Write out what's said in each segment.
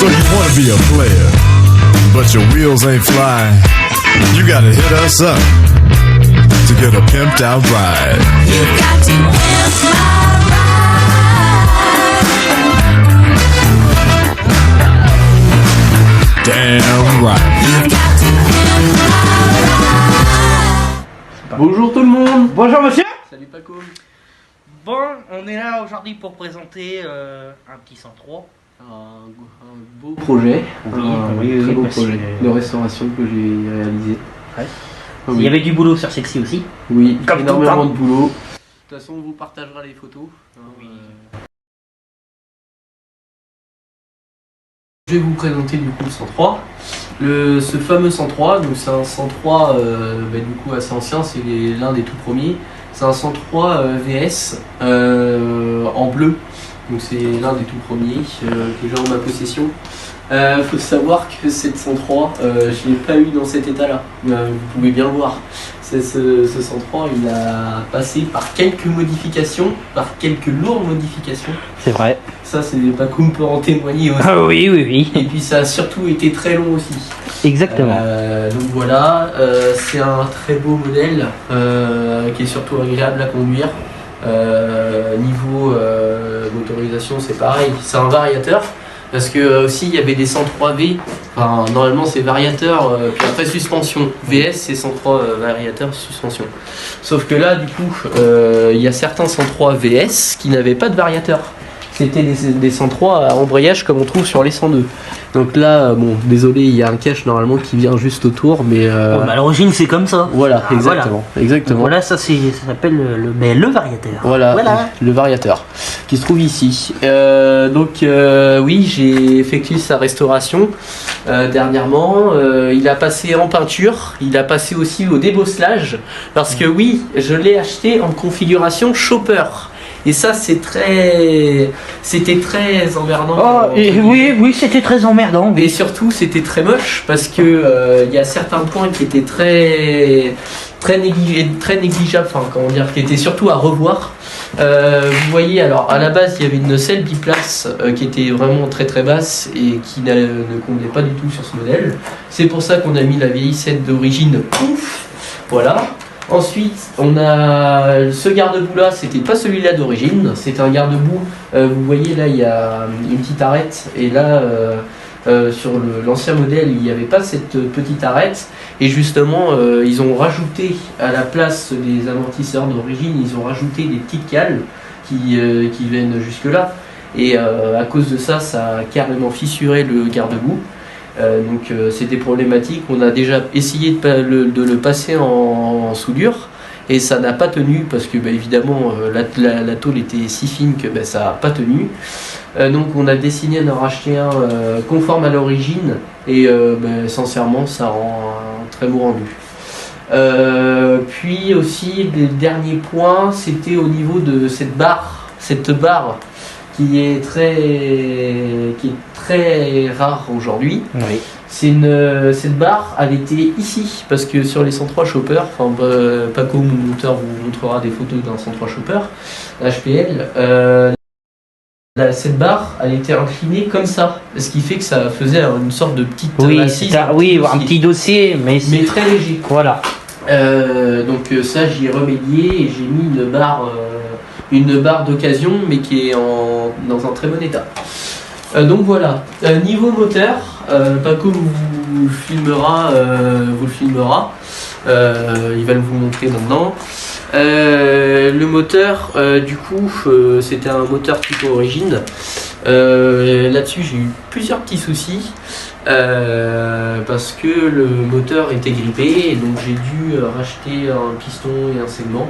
So you wanna be a player, but your wheels ain't flying. You gotta hit us up to get a pimped out ride. You've got to pimp my ride. Damn right. You've got to pimp my ride. Bonjour tout le monde. Bonjour monsieur. Salut Paco. Bon, on est là aujourd'hui pour présenter un petit 103. Un beau projet, Oui, un oui, très beau parce projet que- de restauration que j'ai réalisé. Ouais. Ah Il y avait du boulot sur celle-ci aussi. Oui, Comme énormément tout de boulot. De toute façon, on vous partagera les photos. Oui. Je vais vous présenter du coup le 103. Ce fameux 103, donc c'est un 103 du coup assez ancien, c'est l'un des tout premiers. C'est un 103 VS en bleu. Donc c'est l'un des tout premiers que j'ai en ma possession. Faut savoir que cette 103, je ne l'ai pas eu dans cet état-là. Vous pouvez bien le voir. Ce 103, il a passé par quelques modifications, par quelques lourdes modifications. C'est vrai. Ça, c'est Paco peut en témoigner aussi. Ah oui, oui, oui. Et puis ça a surtout été très long aussi. Exactement. Donc voilà, c'est un très beau modèle qui est surtout agréable à conduire. Niveau motorisation, c'est pareil, c'est un variateur parce que aussi il y avait des 103V. Enfin, normalement c'est variateur, puis après suspension. VS c'est 103 variateur suspension. Sauf que là, du coup, il y a certains 103 VS qui n'avaient pas de variateur. C'était des 103 à embrayage comme on trouve sur les 102. Donc là, bon, désolé, il y a un cache normalement qui vient juste autour, mais Bon, bah, à l'origine c'est comme ça. voilà, Ah, exactement, exactement. Voilà, ça s'appelle le variateur. Voilà, le variateur qui se trouve ici. Oui, j'ai effectué sa restauration dernièrement. Il a passé en peinture, il a passé aussi au débosselage parce que oui, je l'ai acheté en configuration chopper. Et ça, c'était très emmerdant. Oui, c'était très emmerdant. Et surtout, c'était très moche parce que il y a certains points qui étaient très négligeables, enfin comment dire, qui étaient surtout à revoir. Vous voyez, alors à la base, il y avait une selle biplace qui était vraiment très très basse et qui ne convenait pas du tout sur ce modèle. C'est pour ça qu'on a mis la vieille selle d'origine. Ouf, voilà. Ensuite, on a ce garde-boue là, c'était pas celui-là d'origine, c'est un garde-boue. Vous voyez là, il y a une petite arête, et là, sur l'ancien modèle, il n'y avait pas cette petite arête. Et justement, ils ont rajouté à la place des amortisseurs d'origine, ils ont rajouté des petites cales qui viennent jusque là. Et à cause de ça, ça a carrément fissuré le garde-boue. Donc c'était problématique. On a déjà essayé de le passer en soudure et ça n'a pas tenu parce que évidemment la tôle était si fine que ça n'a pas tenu. Donc on a décidé d'en racheter un conforme à l'origine et sincèrement ça rend un très beau rendu. Puis aussi le dernier point, c'était au niveau de cette barre qui est très rare aujourd'hui. Oui. Cette barre, elle était ici, parce que sur les 103 Chopper, Paco, mon monteur, vous montrera des photos d'un 103 Chopper, HPL, cette barre, elle était inclinée comme ça, ce qui fait que ça faisait une sorte de petite assise, un petit dossier, mais très léger. voilà. Donc ça, j'y ai remédié et j'ai mis une barre d'occasion, mais qui est dans un très bon état. Donc voilà, niveau moteur, Paco vous le filmera, il va vous montrer maintenant. Le moteur, du coup, c'était un moteur type origine. Là-dessus, j'ai eu plusieurs petits soucis parce que le moteur était grippé et donc j'ai dû racheter un piston et un segment.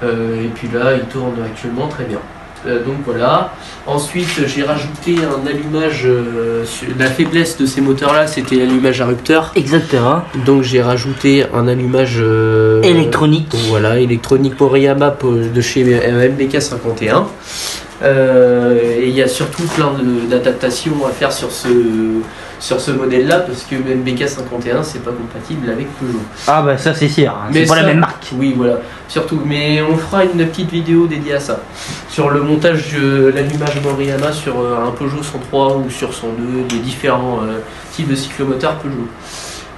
Et puis là, il tourne actuellement très bien. Donc voilà. Ensuite, j'ai rajouté un allumage. La faiblesse de ces moteurs-là, c'était l'allumage à rupteur. Exactement. Donc j'ai rajouté un allumage Électronique. Voilà, électronique Moriyama de chez MBK 51. Et il y a surtout plein d'adaptations à faire sur ce modèle-là, parce que le MBK51 c'est pas compatible avec Peugeot. Ah bah ça c'est sûr, hein. Mais C'est pas la ça- même marque. Oui, voilà, surtout. Mais on fera une petite vidéo dédiée à ça. Sur le montage, l'allumage Moriyama sur un Peugeot 103 ou sur 102, les différents types de cyclomoteurs Peugeot.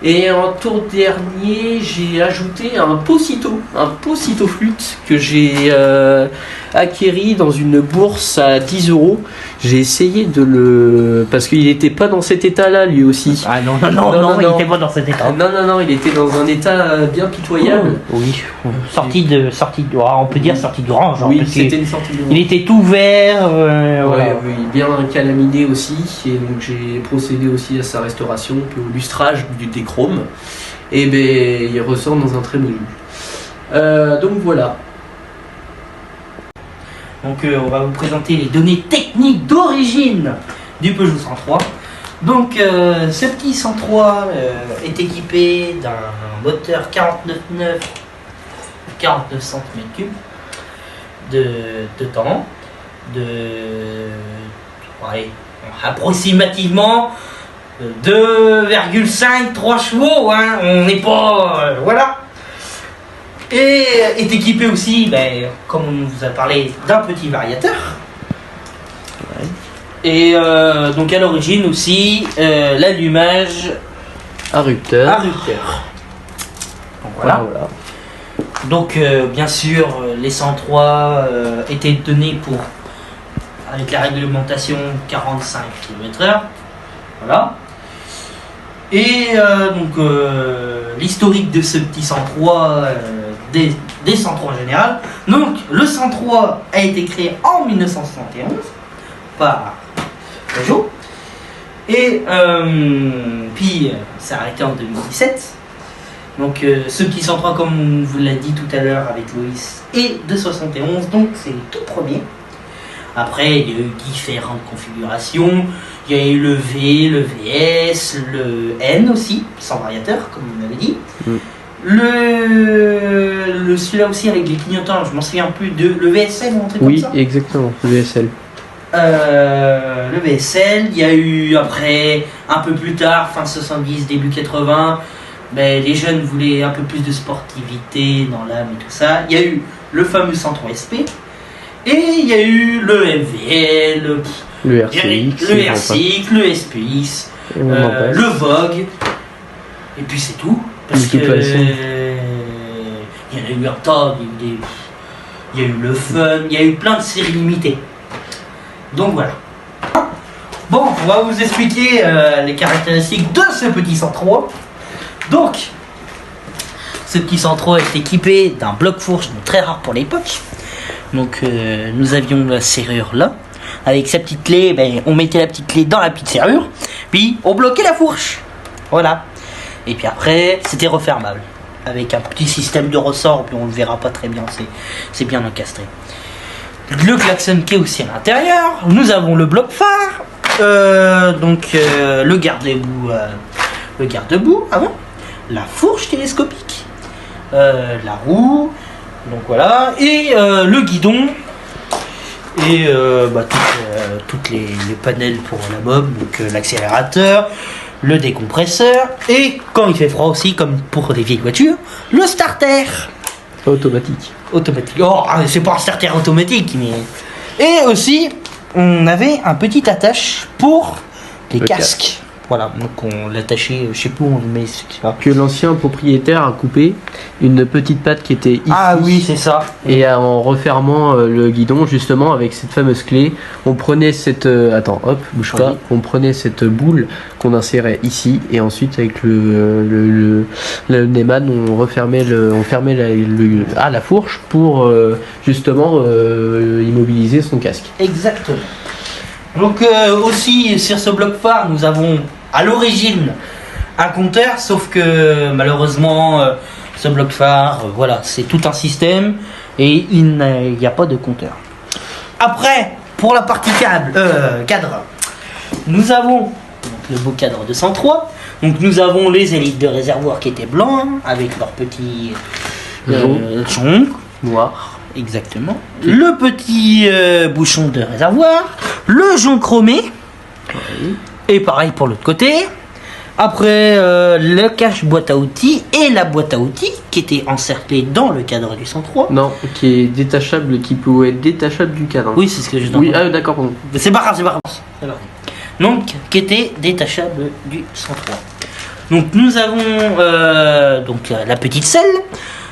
Et en tour dernier, j'ai ajouté un Pocito flûte que j'ai acquéri dans une bourse à 10 €. J'ai essayé de le... parce qu'il n'était pas dans cet état-là lui aussi. Ah non, Non, il non. était pas dans cet état. Non, il était dans un état bien pitoyable. Oui, sortie de, on peut dire sortie de range. Oui, parce que c'était une sortie de... il était tout vert. Voilà. Ouais, oui, bien calaminé aussi, et donc j'ai procédé aussi à sa restauration, puis au lustrage des chromes, et ben il ressort dans un très beau jus. Donc voilà. Donc on va vous présenter les données techniques d'origine du Peugeot 103. Donc ce petit 103 est équipé d'un moteur 49 cm3 de temps, approximativement 2,5-3 chevaux, hein. On n'est pas... voilà. Et est équipé aussi, comme on vous a parlé, d'un petit variateur. Et donc à l'origine aussi, l'allumage Un rupteur. à rupteur. Donc voilà. Donc bien sûr, les 103 étaient donnés avec la réglementation 45 km/h. Voilà. Et donc l'historique de ce petit 103, des 103 en général. Donc le 103 a été créé en 1971 par Peugeot. Et puis ça a arrêté en 2017. Donc ce petit 103, comme on vous l'a dit tout à l'heure avec Loïs, est de 71, donc c'est le tout premier. Après, il y a eu différentes configurations. Il y a eu le V, le VS, le N aussi, sans variateur, comme on avait dit. Celui-là aussi avec les clignotants, je m'en souviens plus, le VSL ou un truc comme ça. Exactement, le VSL. Le VSL, il y a eu après, un peu plus tard, fin 70, début 80, les jeunes voulaient un peu plus de sportivité dans l'âme et tout ça. Il y a eu le fameux 103 SP, et il y a eu le MVL, Le RCX. le RCX, le SPX, le Vogue, et puis c'est tout. Parce De toute que façon. il y en a eu un tas, il y a eu le Fun, il y a eu plein de séries limitées. Donc voilà. Bon, on va vous expliquer les caractéristiques de ce petit 103. Donc, ce petit 103 est équipé d'un bloc fourche, donc très rare pour l'époque. Donc nous avions la serrure là. Avec sa petite clé, on mettait la petite clé dans la petite serrure, puis on bloquait la fourche. Voilà. Et puis après, c'était refermable. Avec un petit système de ressort, puis on le verra pas très bien, c'est bien encastré. Le klaxon qui est aussi à l'intérieur. Nous avons le bloc phare. Le garde-boue avant. La fourche télescopique. La roue. Donc voilà. Et le guidon. Et toutes les panels pour la mob, donc l'accélérateur, le décompresseur, et quand il fait froid aussi, comme pour des vieilles voitures, le starter Automatique. automatique. Oh, c'est pas un starter automatique, mais... Et aussi, on avait un petit attache pour les Le casques. Voilà, donc on l'attachait, je sais plus où on le met, c'est ça. Que l'ancien propriétaire a coupé une petite patte qui était ici. Ah oui, c'est ça. Et en refermant le guidon, justement, avec cette fameuse clé, on prenait cette... attends, hop, bouge pas. Oui. On prenait cette boule qu'on insérait ici, et ensuite, avec le Neumann, on fermait la fourche pour, justement, immobiliser son casque. Exactement. Donc aussi, sur ce bloc phare, nous avons à l'origine un compteur, sauf que malheureusement, ce bloc phare, voilà, c'est tout un système, et il n'y a pas de compteur. Après, pour la partie cadre, nous avons donc, le beau cadre de 103. Donc nous avons les élites de réservoir qui étaient blancs, avec leurs petits joncs Noir. exactement. Le petit bouchon de réservoir, le jonc chromé, et pareil pour l'autre côté. Après, le cache boîte à outils et la boîte à outils qui était encerclée dans le cadre du 103. Non, qui est détachable, qui peut être détachable du cadre. Oui, c'est ce que je Oui, d'accord, pardon. C'est pas grave, c'est pas grave. C'est pas grave. Donc, qui était détachable du 103. Donc, nous avons donc la petite selle,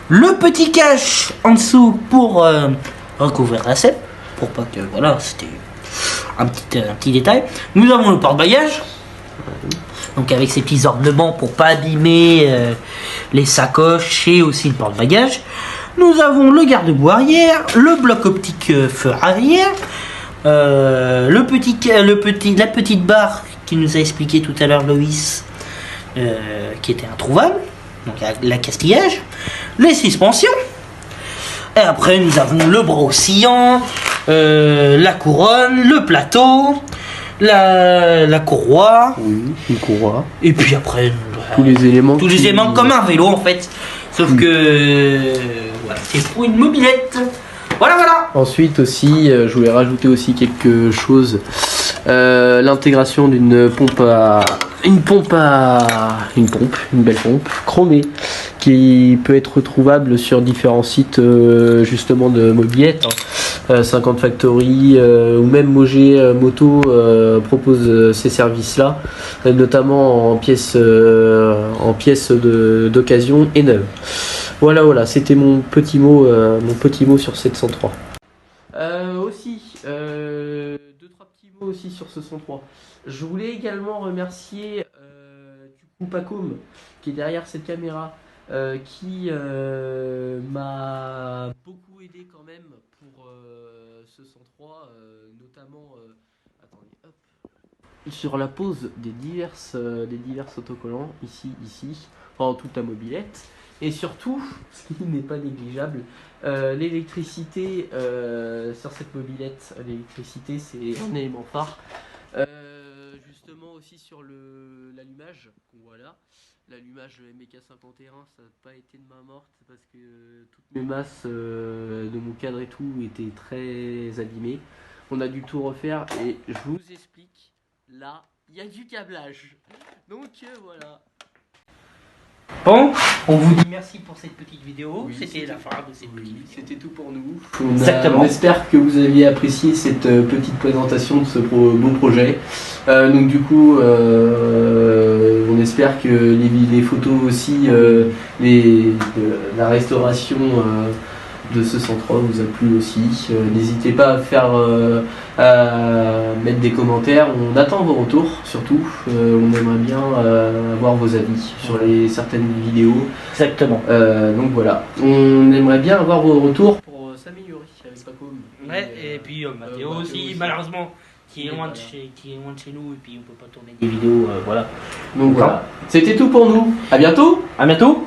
le petit cache en dessous pour recouvrir la selle, pour pas que voilà, c'était un petit détail. Nous avons le porte-bagages. Donc avec ces petits ornements pour pas abîmer les sacoches et aussi le porte-bagages. Nous avons le garde-boue arrière, le bloc optique feu arrière, la petite barre qui nous a expliqué tout à l'heure Loïs, qui était introuvable, donc la castillage, les suspensions. Et après nous avons le bras oscillant, la couronne, le plateau. La courroie. Oui, une courroie. Et puis après, Tous les éléments comme un vélo en fait. Sauf que voilà, c'est pour une mobilette. Voilà. Ensuite aussi, je voulais rajouter aussi quelque chose. L'intégration d'une pompe, une belle pompe chromée qui peut être retrouvable sur différents sites justement de mobilettes. 50 Factory ou même Moger Moto propose ces services-là, notamment en pièces d'occasion et neuves. Voilà, c'était mon petit mot sur 703. Aussi, 2-3 petits mots aussi sur ce 103. Je voulais également remercier Pacom qui est derrière cette caméra, qui m'a beaucoup aidé quand même pour ce 103, notamment sur la pose des divers autocollants ici, pendant toute la mobilette. Et surtout, ce qui n'est pas négligeable, l'électricité sur cette mobilette. L'électricité, c'est un élément phare. Justement aussi sur l'allumage qu'on voit là. L'allumage MK51, ça n'a pas été de main morte parce que toutes mes masses de mon cadre et tout étaient très abîmées. On a dû tout refaire et je vous explique, là, il y a du câblage. Donc voilà. Bon, on vous dit merci pour cette petite vidéo. Oui, c'était la fin de cette petite vidéo. C'était tout pour nous. Exactement. On espère que vous aviez apprécié cette petite présentation de ce beau projet. Donc du coup, on espère que les photos aussi, la restauration de ce 103 vous a plu aussi. N'hésitez pas à mettre des commentaires. On attend vos retours surtout. On aimerait bien avoir vos avis sur certaines vidéos. Exactement. Donc voilà, on aimerait bien avoir vos retours pour s'améliorer avec Pacom. Ouais, et puis Mathéo aussi, malheureusement, qui est loin de chez nous et puis on peut pas tourner des vidéos, voilà. Donc voilà, c'était tout pour nous. À bientôt. À bientôt.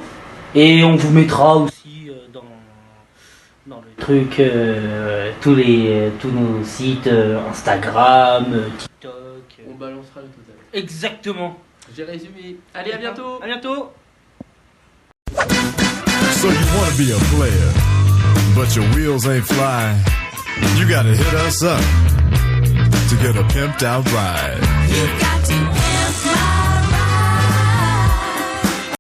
Et on vous mettra aussi dans le truc tous nos sites Instagram, TikTok. On balancera le total. Exactement. J'ai résumé. Allez, à bientôt. À bientôt. So you wanna be a player, but your wheels ain't flying. You gotta hit us up to get a pimped out ride. You got to pimp my